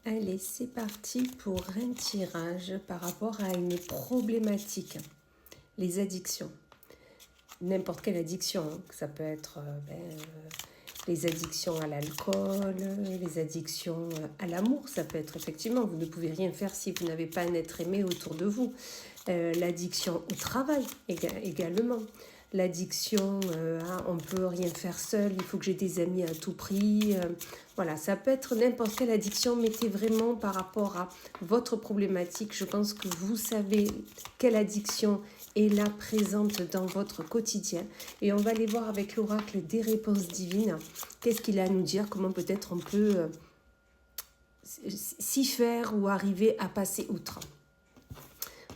Allez, c'est parti pour un tirage par rapport à une problématique. Les addictions. N'importe quelle addiction. Ça peut être les addictions à l'alcool, les addictions à l'amour. Ça peut être effectivement, vous ne pouvez rien faire si vous n'avez pas un être aimé autour de vous. L'addiction au travail également. L'addiction, on ne peut rien faire seul, il faut que j'ai des amis à tout prix. Voilà, ça peut être n'importe quelle addiction, mettez vraiment par rapport à votre problématique. Je pense que vous savez quelle addiction est là présente dans votre quotidien. Et on va aller voir avec l'oracle des réponses divines. Qu'est-ce qu'il a à nous dire? Comment peut-être on peut s'y faire ou arriver à passer outre.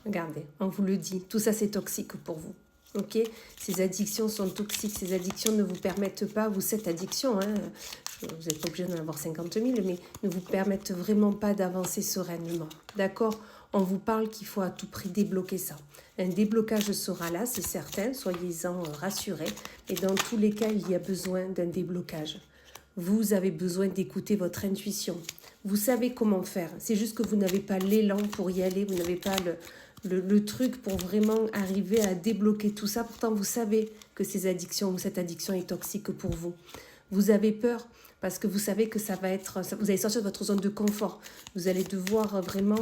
Regardez, on vous le dit, tout ça c'est toxique pour vous. Ok, ces addictions sont toxiques, ces addictions ne vous permettent pas, vous cette addiction, vous n'êtes pas obligé d'en avoir 50 000, mais ne vous permettent vraiment pas d'avancer sereinement. D'accord? On vous parle qu'il faut à tout prix débloquer ça. Un déblocage sera là, c'est certain, soyez-en rassurés. Et dans tous les cas, il y a besoin d'un déblocage. Vous avez besoin d'écouter votre intuition. Vous savez comment faire. C'est juste que vous n'avez pas l'élan pour y aller, vous n'avez pas le truc pour vraiment arriver à débloquer tout ça. Pourtant, vous savez que ces addictions ou cette addiction est toxique pour vous. Vous avez peur parce que vous savez que ça va être... Vous allez sortir de votre zone de confort. Vous allez devoir vraiment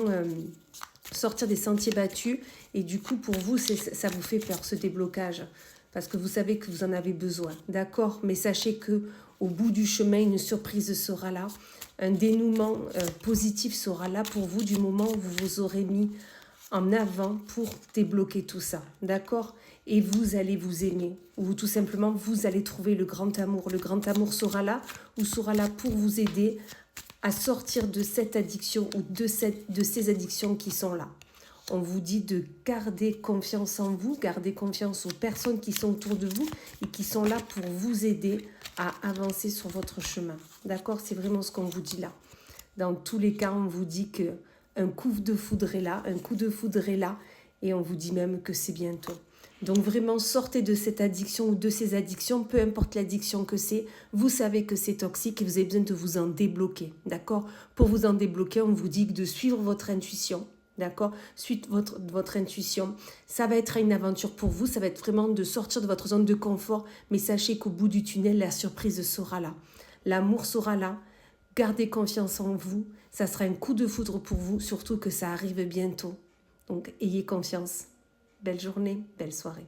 sortir des sentiers battus. Et du coup, pour vous, ça vous fait peur, ce déblocage. Parce que vous savez que vous en avez besoin. D'accord? Mais sachez que au bout du chemin, une surprise sera là. Un dénouement positif sera là pour vous du moment où vous vous aurez mis en avant pour débloquer tout ça, d'accord? Et vous allez vous aimer, ou tout simplement vous allez trouver le grand amour. Le grand amour sera là, ou sera là pour vous aider à sortir de cette addiction ou de ces addictions qui sont là. On vous dit de garder confiance en vous, garder confiance aux personnes qui sont autour de vous et qui sont là pour vous aider à avancer sur votre chemin. D'accord? C'est vraiment ce qu'on vous dit là. Dans tous les cas, on vous dit que un coup de foudre est là, un coup de foudre est là, et on vous dit même que c'est bientôt. Donc vraiment, sortez de cette addiction ou de ces addictions, peu importe l'addiction que c'est, vous savez que c'est toxique et vous avez besoin de vous en débloquer, d'accord? Pour vous en débloquer, on vous dit de suivre votre intuition, d'accord? Suite votre intuition, ça va être une aventure pour vous, ça va être vraiment de sortir de votre zone de confort, mais sachez qu'au bout du tunnel, la surprise sera là. L'amour sera là. Gardez confiance en vous, ça sera un coup de foudre pour vous, surtout que ça arrive bientôt. Donc ayez confiance. Belle journée, belle soirée.